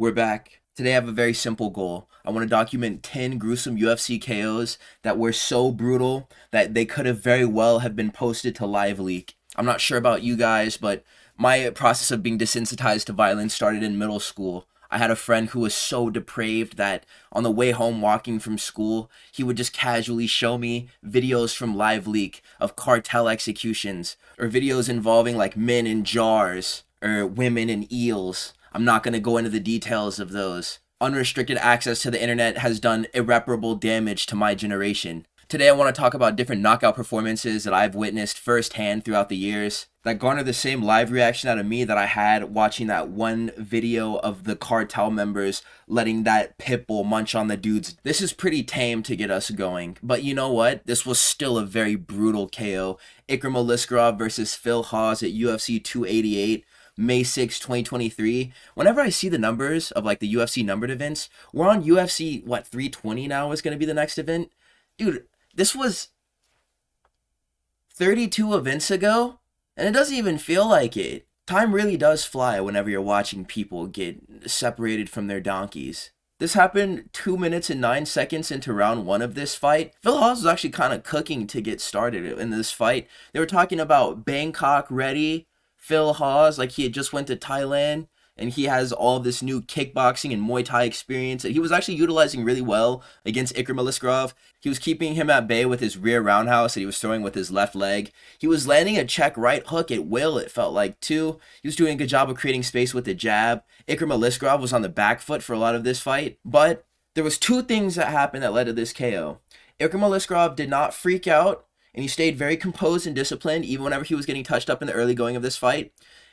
We're back. Today I have a very simple goal. I want to document 10 gruesome UFC KOs that were so brutal that they could have very well have been posted to Live Leak. I'm not sure about you guys, but my process of being desensitized to violence started in middle school. I had a friend who was so depraved that on the way home walking from school, he would just casually show me videos from Live Leak of cartel executions or videos involving like men in jars or women in eels. I'm not going to go into the details of those. Unrestricted access to the internet has done irreparable damage to my generation. Today I want to talk about different knockout performances that I've witnessed firsthand throughout the years that garner the same live reaction out of me that I had watching that one video of the cartel members letting that pit bull munch on the dudes. This is pretty tame to get us going, but you know what? This was still a very brutal KO. Ikram Aliskerov versus Phil Hawes at UFC 288. May 6, 2023. Whenever I see the numbers of like the UFC numbered events, we're on UFC, 320 now is going to be the next event? Dude, this was 32 events ago, and it doesn't even feel like it. Time really does fly whenever you're watching people get separated from their donkeys. This happened 2 minutes and 9 seconds into round one of this fight. Phil Hawes was actually kind of cooking to get started in this fight. They were talking about Bangkok ready. Phil Hawes, like he had just went to Thailand and he has all of this new kickboxing and Muay Thai experience that he was actually utilizing really well against Ikram Aliskerov. He was keeping him at bay with his rear roundhouse that he was throwing with his left leg. He was landing a check right hook at will, it felt like, too. He was doing a good job of creating space with the jab. Ikram Aliskerov was on the back foot for a lot of this fight, but there was two things that happened that led to this KO. Ikram Aliskerov did not freak out, and he stayed very composed and disciplined even whenever he was getting touched up in the early going of this fight.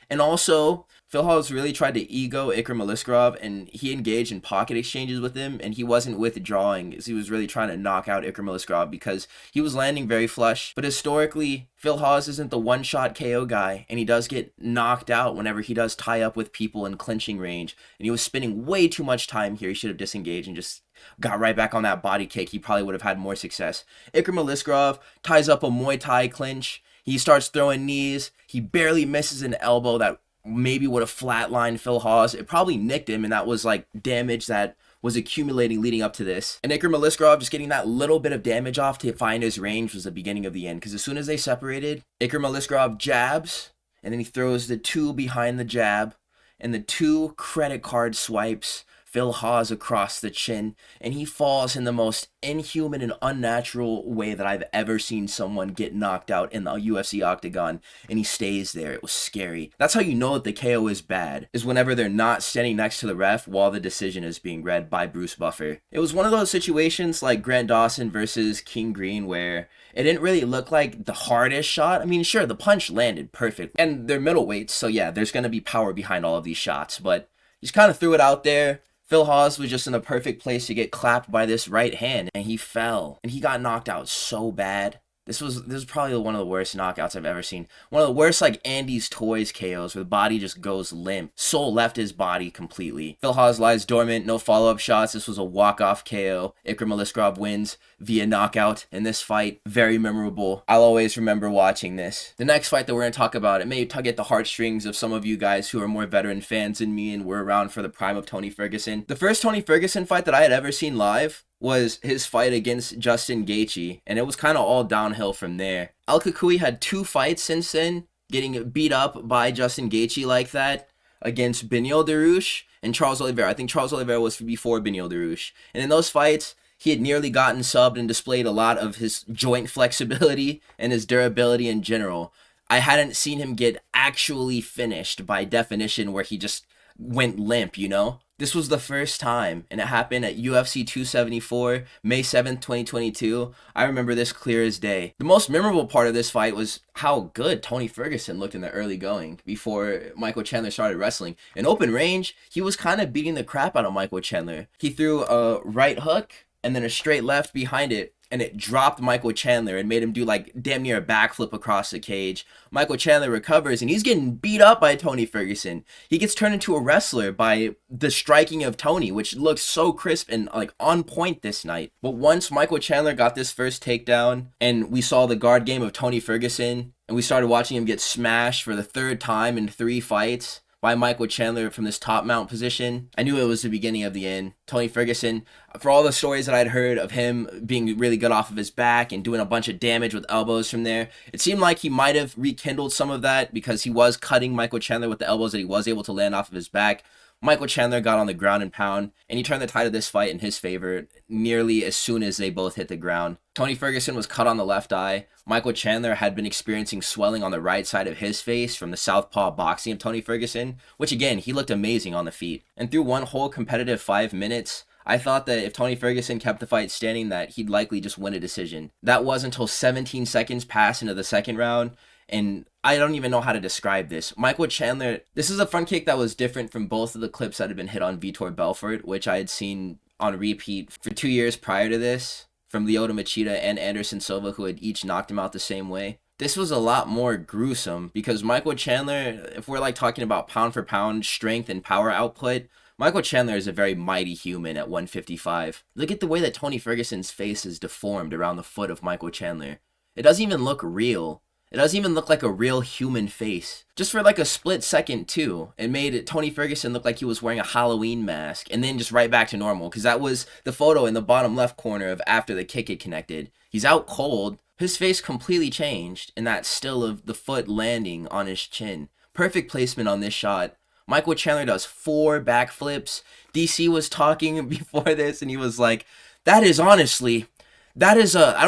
And also, Phil Hawes really tried to ego Ikram Aliskerov, and he engaged in pocket exchanges with him, and he wasn't withdrawing as he was really trying to knock out Ikram Aliskerov because he was landing very flush. But historically, Phil Hawes isn't the one-shot KO guy, and he does get knocked out whenever he does tie up with people in clinching range. And he was spending way too much time here. He should have disengaged and just got right back on that body kick. He probably would have had more success. Ikram Aliskerov ties up a Muay Thai clinch. He starts throwing knees. He barely misses an elbow that maybe would have flatlined Phil Hawes. It probably nicked him, and that was like damage that was accumulating leading up to this. And Ikram Aliskerov just getting that little bit of damage off to find his range was the beginning of the end. Because as soon as they separated, Ikram Aliskerov jabs, and then he throws the two behind the jab, and the two credit card swipes Phil Hawes across the chin, and he falls in the most inhuman and unnatural way that I've ever seen someone get knocked out in the UFC octagon, and he stays there. It was scary. That's how you know that the KO is bad, is whenever they're not standing next to the ref while the decision is being read by Bruce Buffer. It was one of those situations like Grant Dawson versus King Green where it didn't really look like the hardest shot. I mean, sure, the punch landed perfect, and they're middleweights, so yeah, there's going to be power behind all of these shots, but he just kind of threw it out there. Phil Hawes was just in the perfect place to get clapped by this right hand, and he fell, and he got knocked out so bad. This was probably one of the worst knockouts I've ever seen. One of the worst, like, Andy's Toys KOs, where the body just goes limp. Soul left his body completely. Phil Hawes lies dormant, no follow-up shots. This was a walk-off KO. Ikram Aliskerov wins via knockout in this fight. Very memorable. I'll always remember watching this. The next fight that we're going to talk about, it may tug at the heartstrings of some of you guys who are more veteran fans than me and were around for the prime of Tony Ferguson. The first Tony Ferguson fight that I had ever seen live was his fight against Justin Gaethje, and it was kind of all downhill from there. El Kakui had two fights since then, getting beat up by Justin Gaethje like that against Beneil Dariush and Charles Oliveira. I think Charles Oliveira was before Beneil Dariush. And in those fights, he had nearly gotten subbed and displayed a lot of his joint flexibility and his durability in general. I hadn't seen him get actually finished by definition where he just went limp, you know? This was the first time, and it happened at UFC 274, May 7th, 2022. I remember this clear as day. The most memorable part of this fight was how good Tony Ferguson looked in the early going before Michael Chandler started wrestling. In open range, he was kind of beating the crap out of Michael Chandler. He threw a right hook and then a straight left behind it, and it dropped Michael Chandler and made him do like damn near a backflip across the cage. Michael Chandler recovers, and he's getting beat up by Tony Ferguson. He gets turned into a wrestler by the striking of Tony, which looks so crisp and like on point this night. But once Michael Chandler got this first takedown, and we saw the guard game of Tony Ferguson, and we started watching him get smashed for the third time in 3 fights by Michael Chandler from this top mount position. I knew it was the beginning of the end. Tony Ferguson, for all the stories that I'd heard of him being really good off of his back and doing a bunch of damage with elbows from there, it seemed like he might have rekindled some of that because he was cutting Michael Chandler with the elbows that he was able to land off of his back. Michael Chandler got on the ground and pound, and he turned the tide of this fight in his favor nearly as soon as they both hit the ground. Tony Ferguson was cut on the left eye. Michael Chandler had been experiencing swelling on the right side of his face from the southpaw boxing of Tony Ferguson, which again, he looked amazing on the feet. And through one whole competitive 5 minutes, I thought that if Tony Ferguson kept the fight standing, that he'd likely just win a decision. That was until 17 seconds passed into the second round, and I don't even know how to describe this. Michael Chandler, this is a front kick that was different from both of the clips that had been hit on Vitor Belfort, which I had seen on repeat for 2 years prior to this, from Lyoto Machida and Anderson Silva, who had each knocked him out the same way. This was a lot more gruesome because Michael Chandler, if we're like talking about pound for pound strength and power output, Michael Chandler is a very mighty human at 155. Look at the way that Tony Ferguson's face is deformed around the foot of Michael Chandler. It doesn't even look real. It doesn't even look like a real human face. Just for like a split second too, it made Tony Ferguson look like he was wearing a Halloween mask and then just right back to normal, because that was the photo in the bottom left corner of after the kick had connected. He's out cold, his face completely changed, and that still of the foot landing on his chin. Perfect placement on this shot. Michael Chandler does 4 backflips. DC was talking before this and he was like, I'm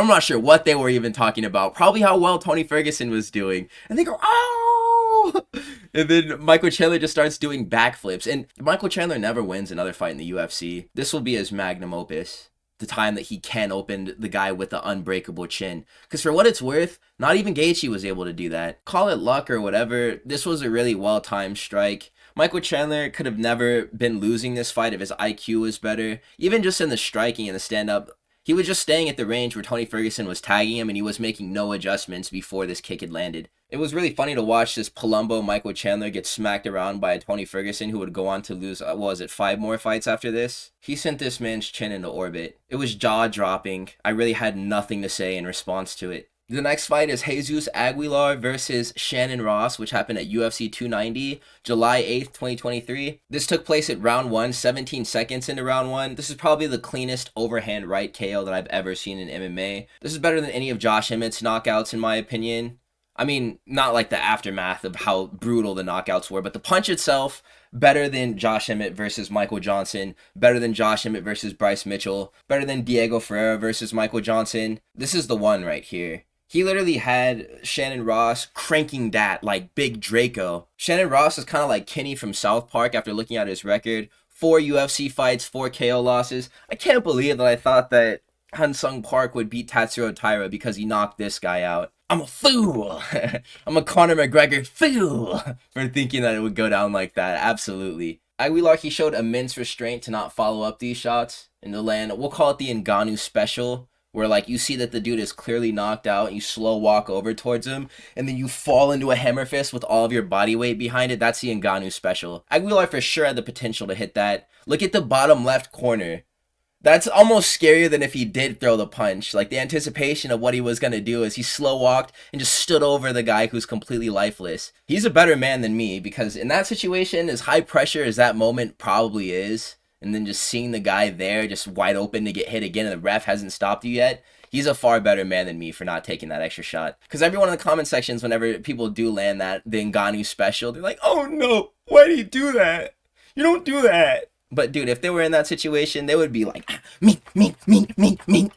not sure what they were even talking about. Probably how well Tony Ferguson was doing. And they go, oh! And then Michael Chandler just starts doing backflips. And Michael Chandler never wins another fight in the UFC. This will be his magnum opus. The time that he can open the guy with the unbreakable chin. Because for what it's worth, not even Gaethje was able to do that. Call it luck or whatever. This was a really well-timed strike. Michael Chandler could have never been losing this fight if his IQ was better. Even just in the striking and the stand-up, he was just staying at the range where Tony Ferguson was tagging him and he was making no adjustments before this kick had landed. It was really funny to watch this Palumbo Michael Chandler get smacked around by a Tony Ferguson who would go on to lose, 5 more fights after this? He sent this man's chin into orbit. It was jaw-dropping. I really had nothing to say in response to it. The next fight is Jesus Aguilar versus Shannon Ross, which happened at UFC 290, July 8th, 2023. This took place at round 1, 17 seconds into round 1. This is probably the cleanest overhand right KO that I've ever seen in MMA. This is better than any of Josh Emmett's knockouts in my opinion. I mean, not like the aftermath of how brutal the knockouts were, but the punch itself, better than Josh Emmett versus Michael Johnson, better than Josh Emmett versus Bryce Mitchell, better than Diego Ferreira versus Michael Johnson. This is the one right here. He literally had Shannon Ross cranking that like Big Draco. Shannon Ross is kind of like Kenny from South Park after looking at his record. 4 UFC fights, 4 KO losses. I can't believe that I thought that Hansung Park would beat Tatsuro Taira because he knocked this guy out. I'm a fool. I'm a Conor McGregor fool for thinking that it would go down like that. Absolutely. Aguilar, he showed immense restraint to not follow up these shots and to land, we'll call it the Ngannou special, where like you see that the dude is clearly knocked out and you slow walk over towards him and then you fall into a hammer fist with all of your body weight behind it. That's the Ngannou special. Aguilar for sure had the potential to hit that. Look at the bottom left corner. That's almost scarier than if he did throw the punch. Like the anticipation of what he was going to do is he slow walked and just stood over the guy who's completely lifeless. He's a better man than me because in that situation, as high pressure as that moment probably is, and then just seeing the guy there just wide open to get hit again and the ref hasn't stopped you yet, he's a far better man than me for not taking that extra shot. Because everyone in the comment sections, whenever people do land the Ngannou special, they're like, oh no, why do you do that? You don't do that. But dude, if they were in that situation, they would be like, me.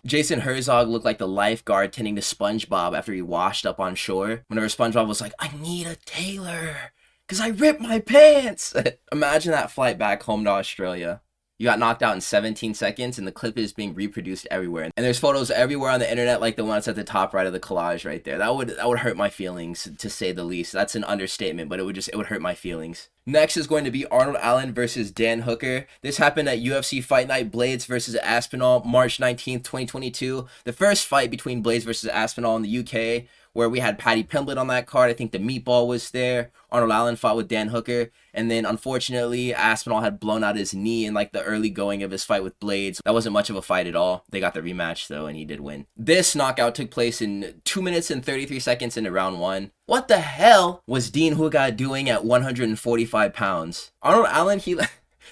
Jason Herzog looked like the lifeguard tending to SpongeBob after he washed up on shore. Whenever SpongeBob was like, I need a tailor, because I ripped my pants. Imagine that flight back home to Australia. You got knocked out in 17 seconds and the clip is being reproduced everywhere. And there's photos everywhere on the internet like the one that's at the top right of the collage right there. That would hurt my feelings, to say the least. That's an understatement, but it would hurt my feelings. Next is going to be Arnold Allen versus Dan Hooker. This happened at UFC Fight Night Blades versus Aspinall, March 19th, 2022. The first fight between Blades versus Aspinall in the UK, where we had Paddy Pimblett on that card. I think the Meatball was there. Arnold Allen fought with Dan Hooker. And then, unfortunately, Aspinall had blown out his knee in, like, the early going of his fight with Blades. That wasn't much of a fight at all. They got the rematch, though, and he did win. This knockout took place in 2 minutes and 33 seconds into round 1. What the hell was Dean Hooga doing at 145 pounds? Arnold Allen,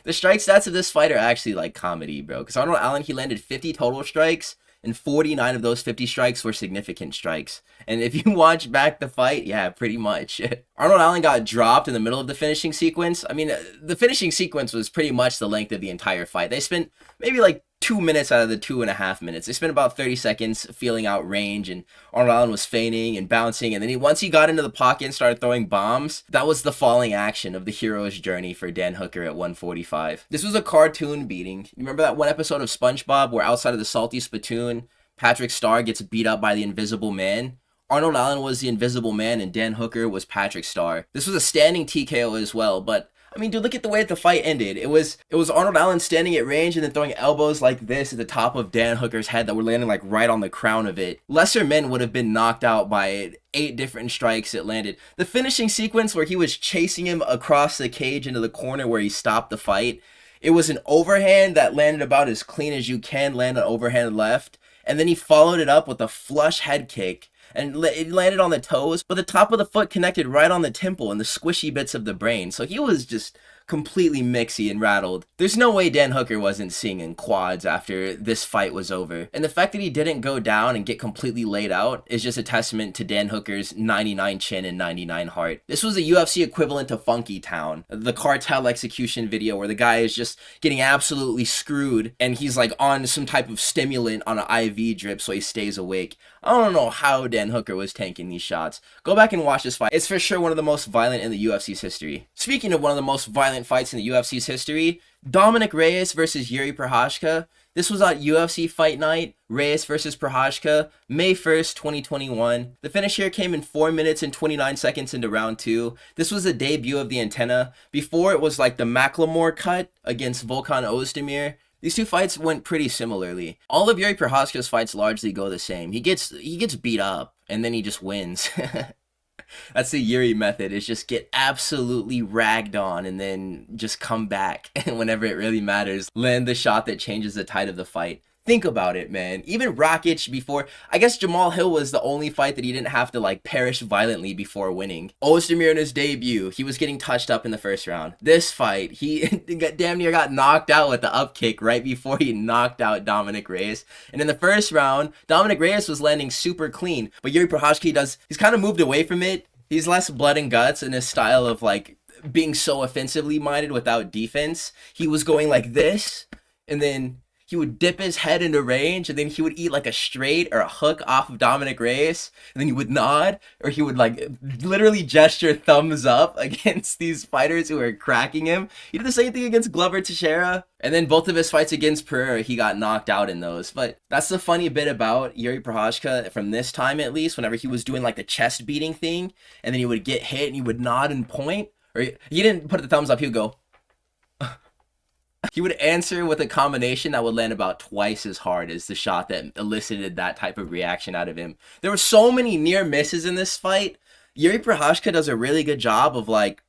the strike stats of this fight are actually, like, comedy, bro. Because Arnold Allen, he landed 50 total strikes, and 49 of those 50 strikes were significant strikes. And if you watch back the fight, yeah, pretty much. Arnold Allen got dropped in the middle of the finishing sequence. I mean, the finishing sequence was pretty much the length of the entire fight. They spent maybe like 2 minutes out of the 2.5 minutes. They spent about 30 seconds feeling out range, and Arnold Allen was feigning and bouncing, and then once he got into the pocket and started throwing bombs, that was the falling action of the hero's journey for Dan Hooker at 145. This was a cartoon beating. You remember that one episode of SpongeBob where outside of the salty spittoon, Patrick Star gets beat up by the Invisible Man? Arnold Allen was the Invisible Man, and Dan Hooker was Patrick Star. This was a standing TKO as well, but I mean, dude, look at the way that the fight ended. It was Arnold Allen standing at range and then throwing elbows like this at the top of Dan Hooker's head that were landing like right on the crown of it. Lesser men would have been knocked out by 8 different strikes it landed. The finishing sequence where he was chasing him across the cage into the corner where he stopped the fight, it was an overhand that landed about as clean as you can land an overhand left, and then he followed it up with a flush head kick. And it landed on the toes, but the top of the foot connected right on the temple and the squishy bits of the brain. So he was just completely mixy and rattled. There's no way Dan Hooker wasn't singing quads after this fight was over. And the fact that he didn't go down and get completely laid out is just a testament to Dan Hooker's 99 chin and 99 heart. This was a UFC equivalent to Funky Town, the cartel execution video where the guy is just getting absolutely screwed and he's like on some type of stimulant on an IV drip so he stays awake. I don't know how Dan Hooker was tanking these shots. Go back and watch this fight. It's for sure one of the most violent in the UFC's history. Speaking of one of the most violent fights in the UFC's history, Dominick Reyes versus Jiri Prochazka. This was on UFC Fight Night, Reyes versus Prochazka, May 1st, 2021. The finish here came in 4 minutes and 29 seconds into round 2. This was the debut of the antenna. Before, it was like the Macklemore cut against Volkan Ozdemir. These two fights went pretty similarly. All of Jiri Prochazka's fights largely go the same. He gets beat up, and then he just wins. That's the Jiri method, is just get absolutely ragged on and then just come back. And whenever it really matters, land the shot that changes the tide of the fight. Think about it, man. Even Rakic before, I guess Jamal Hill was the only fight that he didn't have to like perish violently before winning. Ozdemir in his debut, he was getting touched up in the first round. This fight, he damn near got knocked out with the up kick right before he knocked out Dominick Reyes. And in the first round, Dominick Reyes was landing super clean, but Jiri Prochazka, he's kind of moved away from it. He's less blood and guts in his style of like being so offensively minded without defense. He was going like this, and then he would dip his head into range, and then he would eat like a straight or a hook off of Dominick Reyes, and then he would nod, or he would like literally gesture thumbs up against these fighters who were cracking him. He did the same thing against Glover Teixeira, and then both of his fights against Pereira, he got knocked out in those. But that's the funny bit about Jiri Prochazka from this time, at least, whenever he was doing like the chest beating thing, and then he would get hit and he would nod and point, or he didn't put the thumbs up, he would go. He would answer with a combination that would land about twice as hard as the shot that elicited that type of reaction out of him. There were so many near misses in this fight. Jiri Prochazka does a really good job of like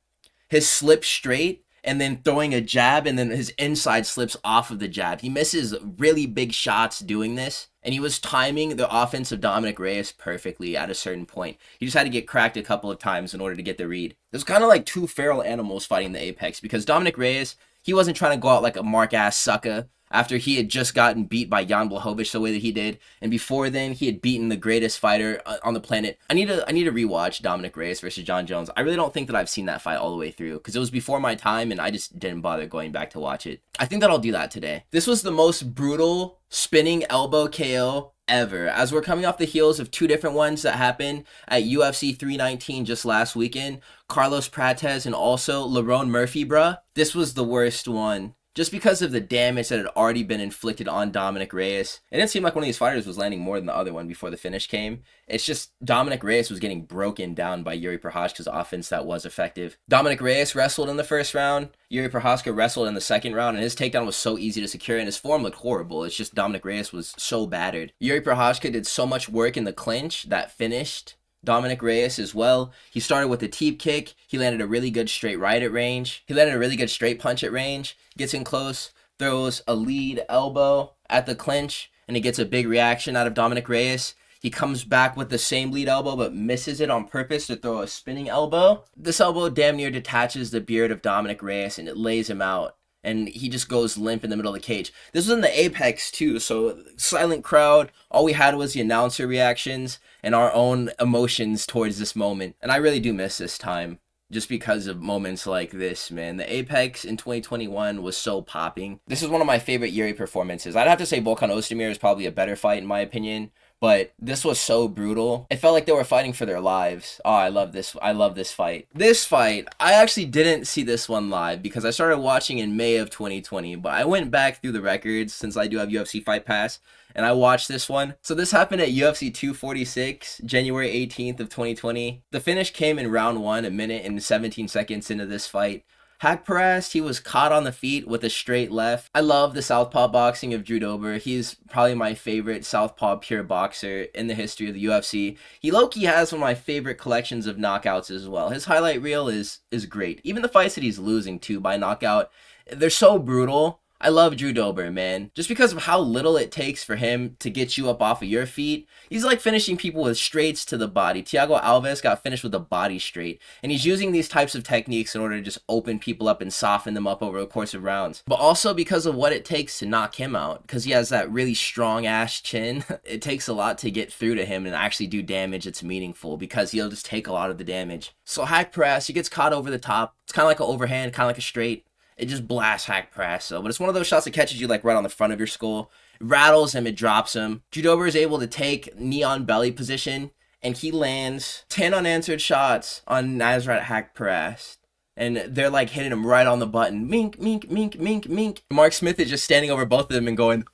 his slip straight and then throwing a jab, and then his inside slips off of the jab. He misses really big shots doing this, and he was timing the offense of Dominick Reyes perfectly at a certain point. He just had to get cracked a couple of times in order to get the read. It was kind of like two feral animals fighting the apex, because Dominick Reyes, he wasn't trying to go out like a mark-ass sucker after he had just gotten beat by Jan Blachowicz the way that he did. And before then, he had beaten the greatest fighter on the planet. I need to rewatch Dominick Reyes versus John Jones. I really don't think that I've seen that fight all the way through, because it was before my time and I just didn't bother going back to watch it. I think that I'll do that today. This was the most brutal spinning elbow KO ever, as we're coming off the heels of two different ones that happened at UFC 319 just last weekend. Carlos Prates and also Lerone Murphy, bruh. This was the worst one, just because of the damage that had already been inflicted on Dominick Reyes. It didn't seem like one of these fighters was landing more than the other one before the finish came. It's just Dominick Reyes was getting broken down by Jiri Prochazka's offense that was effective. Dominick Reyes wrestled in the first round. Jiri Prochazka wrestled in the second round, and his takedown was so easy to secure, and his form looked horrible. It's just Dominick Reyes was so battered. Jiri Prochazka did so much work in the clinch that finished Dominick Reyes as well. He started with a teep kick. He landed a really good straight right at range. He landed a really good straight punch at range. Gets in close, throws a lead elbow at the clinch, and he gets a big reaction out of Dominick Reyes. He comes back with the same lead elbow but misses it on purpose to throw a spinning elbow. This elbow damn near detaches the beard of Dominick Reyes and it lays him out. And he just goes limp in the middle of the cage. This was in the apex too, so silent crowd. All we had was the announcer reactions and our own emotions towards this moment. And I really do miss this time just because of moments like this, man. The apex in 2021 was so popping. This is one of my favorite Jiri performances. I'd have to say Volkan Ozdemir is probably a better fight in my opinion. But this was so brutal. It felt like they were fighting for their lives. Oh, I love this. I love this fight. This fight, I actually didn't see this one live because I started watching in May of 2020. But I went back through the records since I do have UFC Fight Pass. And I watched this one. So this happened at UFC 246, January 18th of 2020. The finish came in round 1, a minute and 17 seconds into this fight. Haqparast, he was caught on the feet with a straight left. I love the southpaw boxing of Drew Dober. He's probably my favorite southpaw pure boxer in the history of the UFC. He low-key has one of my favorite collections of knockouts as well. His highlight reel is great. Even the fights that he's losing to by knockout, they're so brutal. I love Drew Dober, man. Just because of how little it takes for him to get you up off of your feet. He's like finishing people with straights to the body. Thiago Alves got finished with a body straight. And he's using these types of techniques in order to just open people up and soften them up over the course of rounds. But also because of what it takes to knock him out. Because he has that really strong ass chin. It takes a lot to get through to him and actually do damage that's meaningful. Because he'll just take a lot of the damage. So Haqparast, he gets caught over the top. It's kind of like an overhand, kind of like a straight. It just blasts Haqparast, but it's one of those shots that catches you like right on the front of your skull. It rattles him, it drops him. Drew Dober is able to take knee on belly position, and he lands 10 unanswered shots on Nasrat Haqparast. And they're like hitting him right on the button. Mink, mink, mink, mink, mink. Mark Smith is just standing over both of them and going,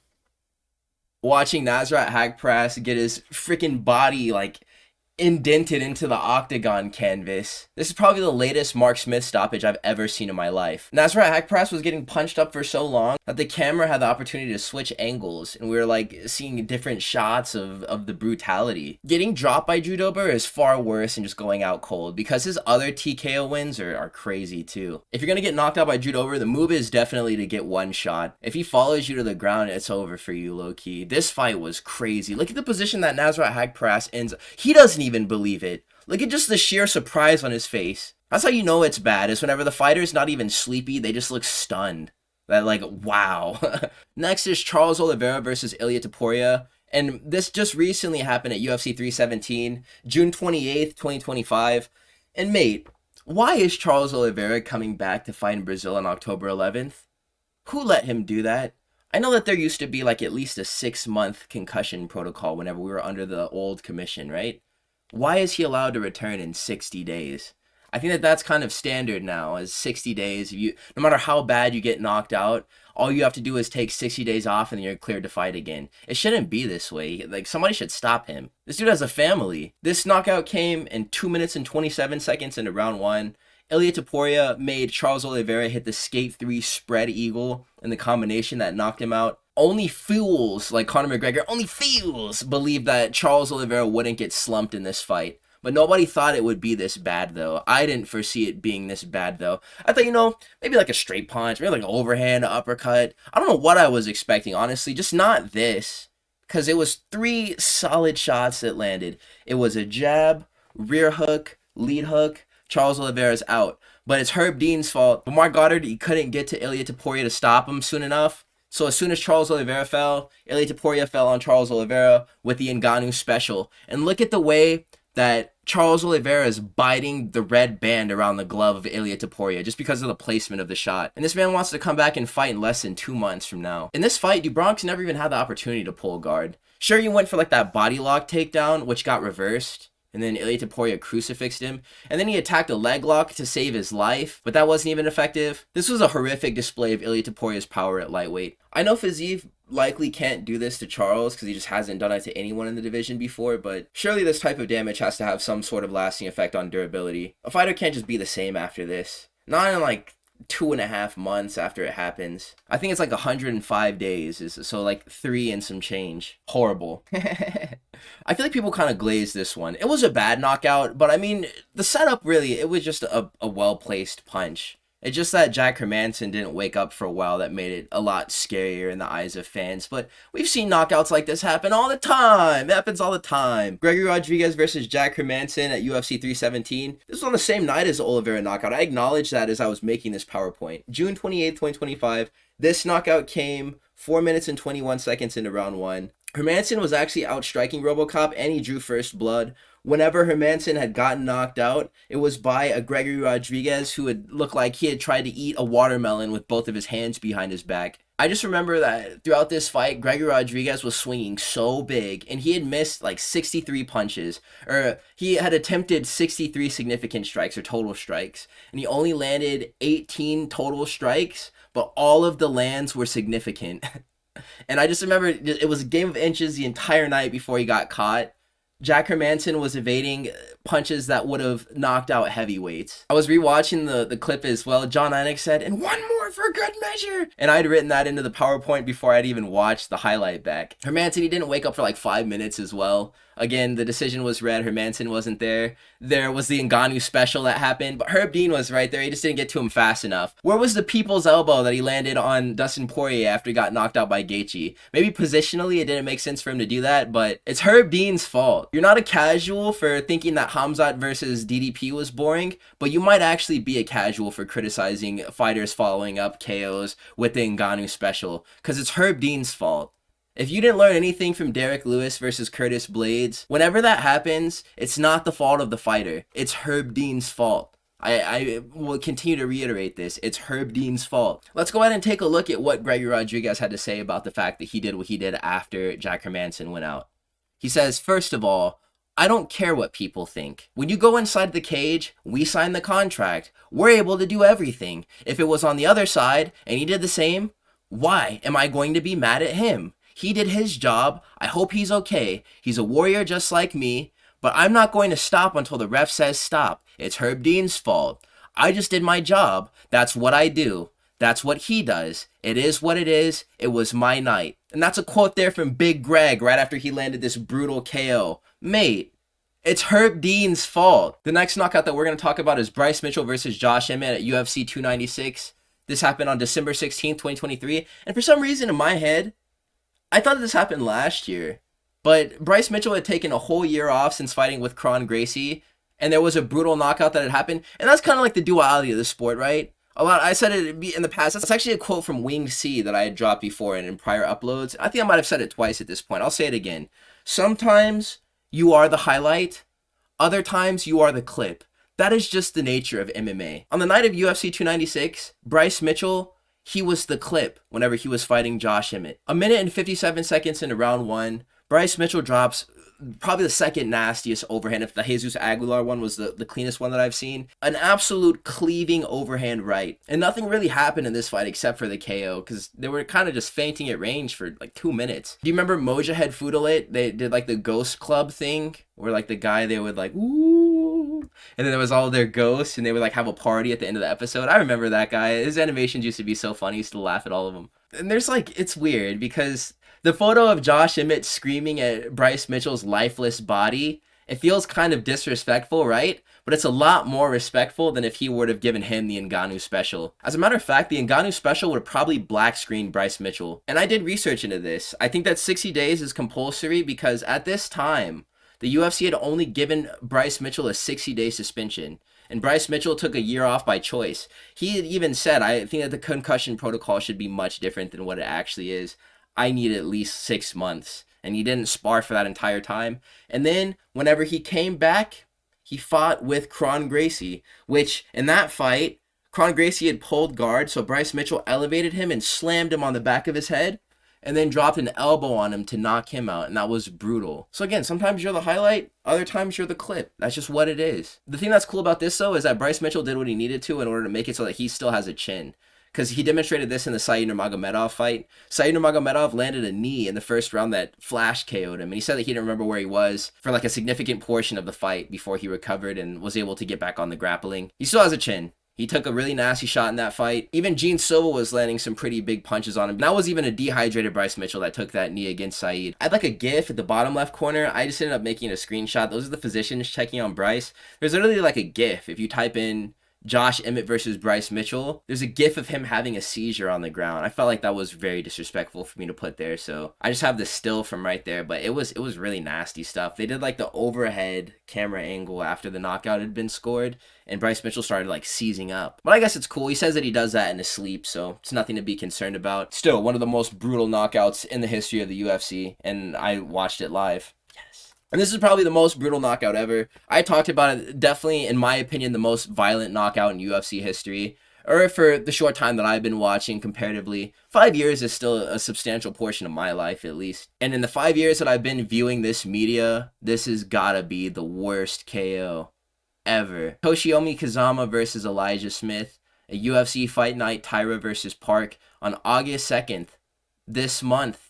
watching Nasrat Haqparast get his freaking body like indented into the octagon canvas. This is probably the latest Mark Smith stoppage I've ever seen in my life. Nasrat Haqparast was getting punched up for so long that the camera had the opportunity to switch angles and we were like seeing different shots of the brutality. Getting dropped by Drew Dober is far worse than just going out cold because his other TKO wins are crazy too. If you're gonna get knocked out by Drew Dober, the move is definitely to get one shot. If he follows you to the ground, it's over for you, low-key. This fight was crazy. Look at the position that Nasrat Haqparast ends. He doesn't even believe it. Look at just the sheer surprise on his face. That's how you know it's bad, is whenever the fighter's not even sleepy, they just look stunned. That like, wow. Next is Charles Oliveira versus Ilia Topuria. And this just recently happened at UFC 317, June 28th, 2025. And mate, why is Charles Oliveira coming back to fight in Brazil on October 11th? Who let him do that? I know that there used to be like at least a 6-month concussion protocol whenever we were under the old commission, right? Why is he allowed to return in 60 days? I think that that's kind of standard now, is 60 days. No matter how bad you get knocked out, all you have to do is take 60 days off and then you're cleared to fight again. It shouldn't be this way. Like, somebody should stop him. This dude has a family. This knockout came in 2 minutes and 27 seconds into round 1. Ilia Topuria made Charles Oliveira hit the skate 3 spread eagle in the combination that knocked him out. Only fools like Conor McGregor, only fools believe that Charles Oliveira wouldn't get slumped in this fight. But nobody thought it would be this bad, though. I didn't foresee it being this bad, though. I thought, maybe like a straight punch, maybe like an overhand, an uppercut. I don't know what I was expecting, honestly. Just not this. Because it was 3 solid shots that landed. It was a jab, rear hook, lead hook. Charles Oliveira's out. But it's Herb Dean's fault. But Mark Goddard, he couldn't get to Ilia Topuria to stop him soon enough. So as soon as Charles Oliveira fell, Ilia Topuria fell on Charles Oliveira with the Ngannou special. And look at the way that Charles Oliveira is biting the red band around the glove of Ilia Topuria just because of the placement of the shot. And this man wants to come back and fight in less than 2 months from now. In this fight, Dubronx never even had the opportunity to pull guard. Sure, he went for like that body lock takedown, which got reversed. And then Ilia Topuria crucifixed him. And then he attacked a leg lock to save his life, but that wasn't even effective. This was a horrific display of Ilia Topuria's power at lightweight. I know Fiziev likely can't do this to Charles because he just hasn't done it to anyone in the division before, but surely this type of damage has to have some sort of lasting effect on durability. A fighter can't just be the same after this. Not in like 2.5 months after it happens. I think it's like 105 days, so like 3 and some change. Horrible. I feel like people kind of glazed this one. It was a bad knockout, but I mean, the setup really, it was just a well-placed punch. It's just that Jack Hermanson didn't wake up for a while that made it a lot scarier in the eyes of fans. But we've seen knockouts like this happen all the time. It happens all the time. Gregory Rodriguez versus Jack Hermanson at UFC 317. This was on the same night as the Oliveira knockout. I acknowledged that as I was making this PowerPoint. June 28th, 2025. This knockout came 4 minutes and 21 seconds into round 1. Hermanson was actually outstriking RoboCop, and he drew first blood. Whenever Hermanson had gotten knocked out, it was by a Gregory Rodriguez who had looked like he had tried to eat a watermelon with both of his hands behind his back. I just remember that throughout this fight, Gregory Rodriguez was swinging so big, and he had missed like 63 punches, or he had attempted 63 significant strikes or total strikes, and he only landed 18 total strikes, but all of the lands were significant. And I just remember it was a game of inches the entire night before he got caught. Jack Hermanson was evading punches that would have knocked out heavyweights. I was rewatching the clip as well. John Anik said, "And one more for good measure." And I'd written that into the PowerPoint before I'd even watched the highlight back. Hermanson, he didn't wake up for like 5 minutes as well. Again, the decision was read. Hermanson wasn't there. There was the Ngannou special that happened, but Herb Dean was right there. He just didn't get to him fast enough. Where was the people's elbow that he landed on Dustin Poirier after he got knocked out by Gaethje? Maybe positionally it didn't make sense for him to do that, but it's Herb Dean's fault. You're not a casual for thinking that Khamzat versus DDP was boring, but you might actually be a casual for criticizing fighters following up KOs with the Ngannou special, because it's Herb Dean's fault. If you didn't learn anything from Derek Lewis versus Curtis Blades, whenever that happens, it's not the fault of the fighter. It's Herb Dean's fault. I will continue to reiterate this. It's Herb Dean's fault. Let's go ahead and take a look at what Gregory Rodriguez had to say about the fact that he did what he did after Jack Hermanson went out. He says, "First of all, I don't care what people think. When you go inside the cage, we sign the contract. We're able to do everything. If it was on the other side and he did the same, why am I going to be mad at him? He did his job. I hope he's okay. He's a warrior just like me, but I'm not going to stop until the ref says stop. It's Herb Dean's fault. I just did my job. That's what I do. That's what he does. It is what it is. It was my night." And that's a quote there from Big Greg right after he landed this brutal KO. Mate, it's Herb Dean's fault. The next knockout that we're going to talk about is Bryce Mitchell versus Josh Emmett at UFC 296. This happened on December 16th, 2023. And for some reason in my head, I thought this happened last year, but Bryce Mitchell had taken a whole year off since fighting with Kron Gracie, and there was a brutal knockout that had happened, and that's kind of like the duality of the sport, right? I said it in the past. That's actually a quote from Winged C that I had dropped before and in prior uploads. I think I might have said it twice at this point. I'll say it again. Sometimes you are the highlight, other times you are the clip. That is just the nature of MMA. On the night of UFC 296, Bryce Mitchell, he was the clip whenever he was fighting Josh Emmett. 1 minute and 57 seconds into round 1, Bryce Mitchell drops probably the second nastiest overhand. If the Jesus Aguilar one was the cleanest one that I've seen. An absolute cleaving overhand right. And nothing really happened in this fight except for the KO, because they were kind of just fainting at range for like 2 minutes. Do you remember Mojahed Fudalit? They did like the Ghost Club thing, where like the guy, they would like, ooh, and then there was all their ghosts, and they would like have a party at the end of the episode. I remember that guy. His animations used to be so funny. I used to laugh at all of them. And there's like, it's weird because the photo of Josh Emmett screaming at Bryce Mitchell's lifeless body, it feels kind of disrespectful, right? But it's a lot more respectful than if he would have given him the Ngannou special. As a matter of fact, the Ngannou special would have probably black screened Bryce Mitchell. And I did research into this. I think that 60 days is compulsory because at this time, the UFC had only given Bryce Mitchell a 60-day suspension. And Bryce Mitchell took a year off by choice. He had even said, I think that the concussion protocol should be much different than what it actually is. I need at least 6 months. And he didn't spar for that entire time. And then whenever he came back, he fought with Kron Gracie, which in that fight, Kron Gracie had pulled guard, so Bryce Mitchell elevated him and slammed him on the back of his head, and then dropped an elbow on him to knock him out, and that was brutal. So again, sometimes you're the highlight, other times you're the clip. That's just what it is. The thing that's cool about this, though, is that Bryce Mitchell did what he needed to in order to make it so that he still has a chin. Because he demonstrated this in the Said Nurmagomedov fight. Said Nurmagomedov landed a knee in the first round that flash KO'd him. And he said that he didn't remember where he was for like a significant portion of the fight before he recovered and was able to get back on the grappling. He still has a chin. He took a really nasty shot in that fight. Even Gene Silva was landing some pretty big punches on him. And that was even a dehydrated Bryce Mitchell that took that knee against Saeed. I had like a GIF at the bottom left corner. I just ended up making a screenshot. Those are the physicians checking on Bryce. There's literally like a GIF. If you type in Josh Emmett versus Bryce Mitchell, there's a GIF of him having a seizure on the ground. I felt like that was very disrespectful for me to put there, so I just have the still from right there, but it was really nasty stuff. They did like the overhead camera angle after the knockout had been scored, and Bryce Mitchell started like seizing up. But I guess it's cool. He says that he does that in his sleep, so it's nothing to be concerned about. Still, one of the most brutal knockouts in the history of the UFC, and I watched it live. And this is probably the most brutal knockout ever. I talked about it, definitely, in my opinion, the most violent knockout in UFC history. Or for the short time that I've been watching comparatively. 5 years is still a substantial portion of my life, at least. And in the 5 years that I've been viewing this media, this has gotta be the worst KO ever. Toshiomi Kazama versus Elijah Smith. A UFC Fight Night Tyra versus Park on August 2nd. This month.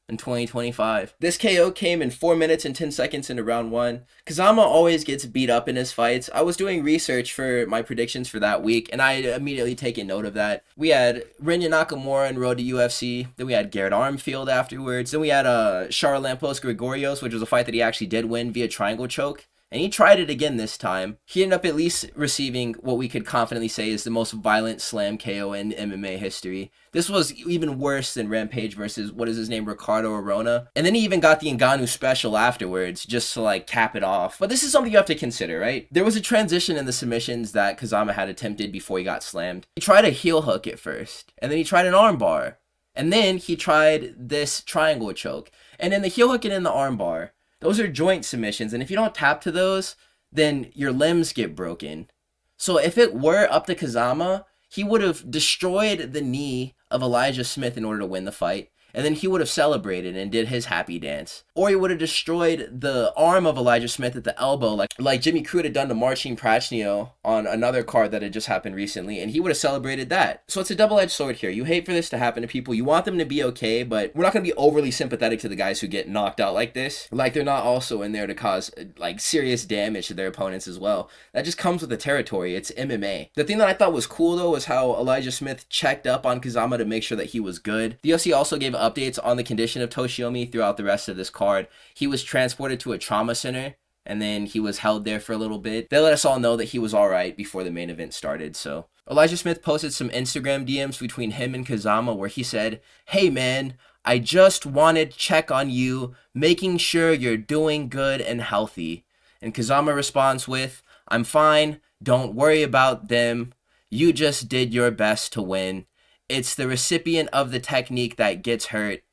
In 2025. This KO came in 4 minutes and 10 seconds into round 1. Kazama always gets beat up in his fights. I was doing research for my predictions for that week, and I immediately taken note of that. We had Rinya Nakamura in Road to UFC. Then we had Garrett Armfield afterwards. Then we had Charalampos Gregorios, which was a fight that he actually did win via triangle choke. And he tried it again this time. He ended up at least receiving what we could confidently say is the most violent slam KO in MMA history. This was even worse than Rampage versus, what is his name, Ricardo Arona. And then he even got the Ngannou special afterwards, just to like cap it off. But this is something you have to consider, right? There was a transition in the submissions that Kazama had attempted before he got slammed. He tried a heel hook at first, and then he tried an armbar. And then he tried this triangle choke. And in the heel hook and in the armbar, those are joint submissions, and if you don't tap to those, then your limbs get broken. So if it were up to Kazama, he would have destroyed the knee of Elijah Smith in order to win the fight, and then he would have celebrated and did his happy dance. Or he would have destroyed the arm of Elijah Smith at the elbow, like Jimmy Crute had done to Marcin Prachnio on another card that had just happened recently, and he would have celebrated that. So it's a double-edged sword here. You hate for this to happen to people. You want them to be okay, but we're not going to be overly sympathetic to the guys who get knocked out like this. Like, they're not also in there to cause, like, serious damage to their opponents as well. That just comes with the territory. It's MMA. The thing that I thought was cool, though, was how Elijah Smith checked up on Kazama to make sure that he was good. The UFC also gave updates on the condition of Toshiomi throughout the rest of this card. He was transported to a trauma center, and then he was held there for a little bit. They let us all know that he was alright before the main event started, so. Elijah Smith posted some Instagram DMs between him and Kazama where he said, "Hey man, I just wanted to check on you, making sure you're doing good and healthy." And Kazama responds with, "I'm fine, don't worry about them. You just did your best to win. It's the recipient of the technique that gets hurt.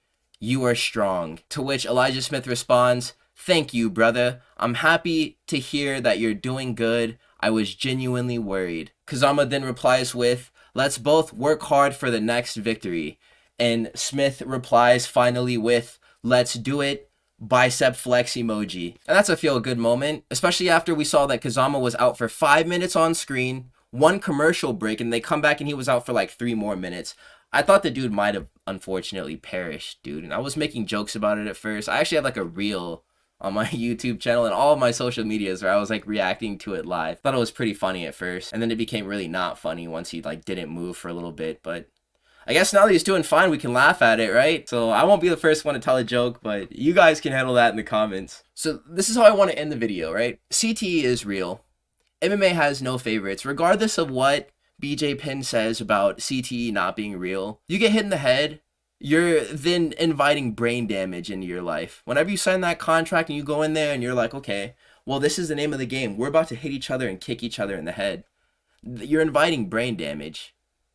You are strong." To which Elijah Smith responds, "Thank you, brother. I'm happy to hear that you're doing good. I was genuinely worried." Kazama then replies with, "Let's both work hard for the next victory." And Smith replies finally with, "Let's do it. Bicep flex emoji." And that's a feel-good moment, especially after we saw that Kazama was out for 5 minutes on screen, one commercial break, and they come back and he was out for like 3 more minutes. I thought the dude might have unfortunately perished, dude. And I was making jokes about it at first. I actually have like a reel on my YouTube channel and all of my social medias where I was like reacting to it live. Thought it was pretty funny at first. And then it became really not funny once he like didn't move for a little bit. But I guess now that he's doing fine, we can laugh at it, right? So I won't be the first one to tell a joke, but you guys can handle that in the comments. So this is how I want to end the video, right? CTE is real. MMA has no favorites. Regardless of what BJ Penn says about CTE not being real, you get hit in the head, you're then inviting brain damage into your life. Whenever you sign that contract and you go in there and you're like, okay, well, this is the name of the game. We're about to hit each other and kick each other in the head. You're inviting brain damage.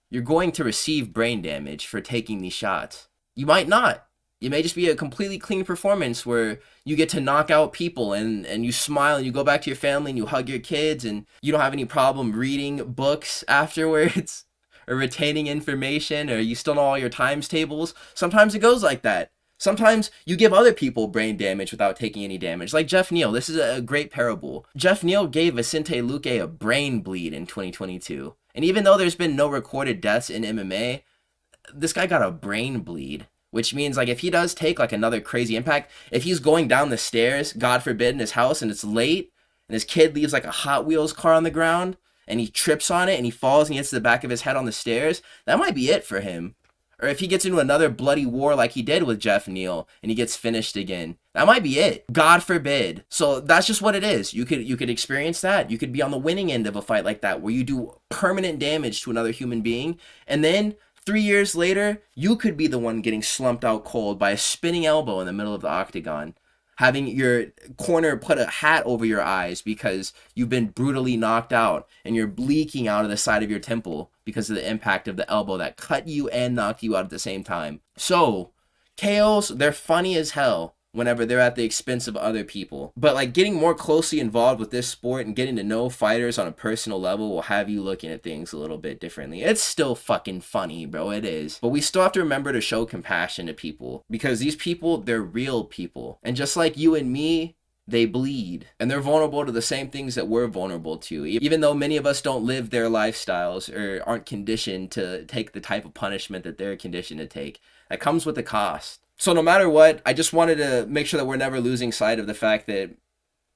You're going to receive brain damage for taking these shots. You might not. It may just be a completely clean performance where you get to knock out people and you smile and you go back to your family and you hug your kids and you don't have any problem reading books afterwards or retaining information, or you still know all your times tables. Sometimes it goes like that. Sometimes you give other people brain damage without taking any damage. Like Jeff Neal. This is a great parable. Jeff Neal gave Vicente Luque a brain bleed in 2022. And even though there's been no recorded deaths in MMA, this guy got a brain bleed. Which means, like, if he does take, like, another crazy impact, if he's going down the stairs, God forbid, in his house, and it's late, and his kid leaves, like, a Hot Wheels car on the ground, and he trips on it and he falls and he hits the back of his head on the stairs, that might be it for him. Or if he gets into another bloody war like he did with Jeff Neal and he gets finished again, that might be it. God forbid. So that's just what it is. You could experience that. You could be on the winning end of a fight like that where you do permanent damage to another human being, and then 3 years later, you could be the one getting slumped out cold by a spinning elbow in the middle of the octagon, having your corner put a hat over your eyes because you've been brutally knocked out and you're bleaking out of the side of your temple because of the impact of the elbow that cut you and knocked you out at the same time. So, KOs, they're funny as hell whenever they're at the expense of other people. But like getting more closely involved with this sport and getting to know fighters on a personal level will have you looking at things a little bit differently. It's still fucking funny, bro. It is. But we still have to remember to show compassion to people because these people, they're real people. And just like you and me, they bleed and they're vulnerable to the same things that we're vulnerable to. Even though many of us don't live their lifestyles or aren't conditioned to take the type of punishment that they're conditioned to take, that comes with a cost. So no matter what, I just wanted to make sure that we're never losing sight of the fact that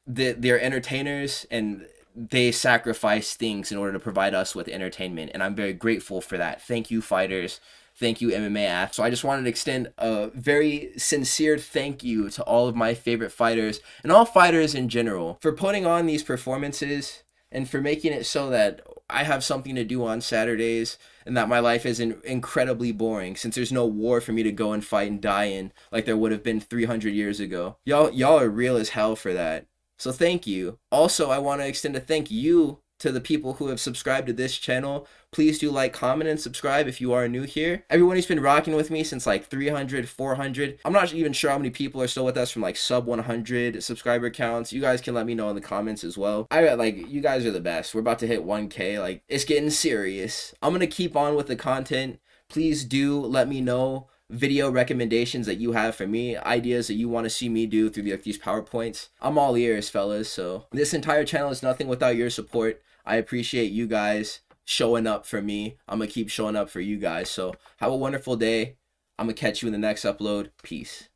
they're entertainers and they sacrifice things in order to provide us with entertainment. And I'm very grateful for that. Thank you, fighters. Thank you, MMA athletes. So I just wanted to extend a very sincere thank you to all of my favorite fighters and all fighters in general for putting on these performances and for making it so that I have something to do on Saturdays and that my life isn't incredibly boring since there's no war for me to go and fight and die in like there would have been 300 years ago. Y'all are real as hell for that. So thank you. Also, I want to extend a thank you to the people who have subscribed to this channel. Please do like, comment, and subscribe if you are new here. Everyone who's been rocking with me since like 300, 400. I'm not even sure how many people are still with us from like sub 100 subscriber counts. You guys can let me know in the comments as well. You guys are the best. We're about to hit 1K. Like, it's getting serious. I'm going to keep on with the content. Please do let me know video recommendations that you have for me, ideas that you want to see me do through these PowerPoints. I'm all ears, fellas. So this entire channel is nothing without your support. I appreciate you guys showing up for me. I'm going to keep showing up for you guys. So have a wonderful day. I'm going to catch you in the next upload. Peace.